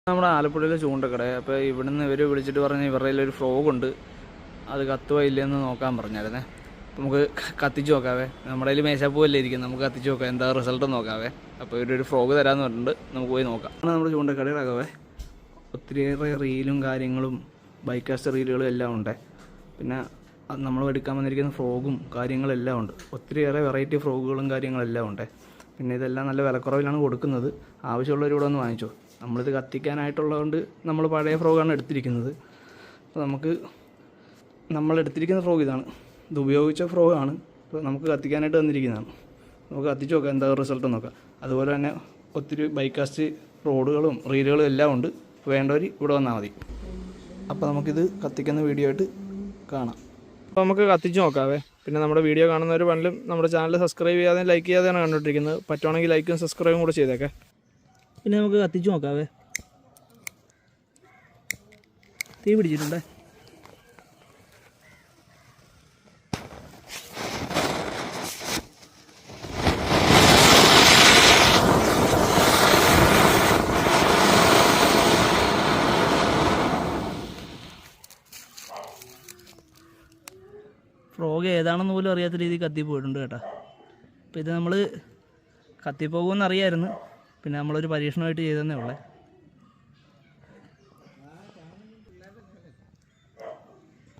നമ്മുടെ ആലപ്പുഴയിലെ ചൂണ്ടക്കട. അപ്പോൾ ഇവിടുന്ന് ഇവർ വിളിച്ചിട്ട് പറഞ്ഞ് ഇവരുടെ ഒരു ഫ്രോഗുണ്ട്, അത് കത്തുവോ ഇല്ലയെന്ന് നോക്കാൻ പറഞ്ഞായിരുന്നേ. നമുക്ക് കത്തിച്ച് നോക്കാവേ. നമ്മുടെ കയ്യിൽ മേശാപ്പൂവല്ലേ ഇരിക്കും, നമുക്ക് കത്തിച്ച് നോക്കാം, എന്താ റിസൾട്ട് നോക്കാവേ. അപ്പോൾ ഇവരൊരു ഫ്രോഗ് തരാമെന്ന് പറഞ്ഞിട്ടുണ്ട്, നമുക്ക് പോയി നോക്കാം. നമ്മുടെ ചൂണ്ടക്കടയിലാകവേ ഒത്തിരിയേറെ റീലും കാര്യങ്ങളും ബൈക്കാസ്റ്റ് റീലുകളും എല്ലാം ഉണ്ട്. പിന്നെ നമ്മൾ എടുക്കാൻ വന്നിരിക്കുന്ന ഫ്രോഗും കാര്യങ്ങളെല്ലാം ഉണ്ട്. ഒത്തിരിയേറെ വെറൈറ്റി ഫ്രോഗുകളും കാര്യങ്ങളെല്ലാം ഉണ്ട്. പിന്നെ ഇതെല്ലാം നല്ല വിലക്കുറവിലാണ് കൊടുക്കുന്നത്. ആവശ്യമുള്ളവർ ഇവിടെ ഒന്ന് വാങ്ങിച്ചോ. നമ്മളിത് കത്തിക്കാനായിട്ടുള്ളതുകൊണ്ട് നമ്മൾ പഴയ ഫ്രോഗാണ് എടുത്തിരിക്കുന്നത്. അപ്പോൾ നമ്മളെടുത്തിരിക്കുന്ന ഫ്രോഗ് ഇതാണ്, ഇത് ഉപയോഗിച്ച ഫ്രോഗാണ്. ഇപ്പോൾ നമുക്ക് കത്തിക്കാനായിട്ട് തന്നിരിക്കുന്നതാണ്. നമുക്ക് കത്തിച്ച് നോക്കാം, എന്താ റിസൾട്ട് നോക്കാം. അതുപോലെ തന്നെ ഒത്തിരി ബൈക്കാസ്റ്റ് റോഡുകളും റീലുകളും എല്ലാം ഉണ്ട്. വേണ്ടവർ ഇവിടെ വന്നാൽ മതി. അപ്പോൾ നമുക്കിത് കത്തിക്കുന്ന വീഡിയോ ആയിട്ട് കാണാം. അപ്പോൾ നമുക്ക് കത്തിച്ച് നോക്കാവേ. പിന്നെ നമ്മുടെ വീഡിയോ കാണുന്നവർ പലരും നമ്മുടെ ചാനൽ സബ്സ്ക്രൈബ് ചെയ്യാതെ ലൈക്ക് ചെയ്യാതെയാണ് കണ്ടുകൊണ്ടിരിക്കുന്നത്. പറ്റുവാണെങ്കിൽ ലൈക്കും സബ്സ്ക്രൈബും കൂടെ ചെയ്തേക്കെ. പിന്നെ നമുക്ക് കത്തിച്ച് നോക്കാവേ. തീ പിടിച്ചിട്ടുണ്ടേ. ഫ്രോഗ് ഏതാണെന്ന് പോലും അറിയാത്ത രീതിയിൽ കത്തിപ്പോയിട്ടുണ്ട് കേട്ടോ. അപ്പോൾ ഇത് നമ്മൾ കത്തിപ്പോകുമെന്ന് അറിയാമായിരുന്നു, പിന്നെ നമ്മളൊരു പരീക്ഷണമായിട്ട് ചെയ്തതന്നേ ഉള്ളേ.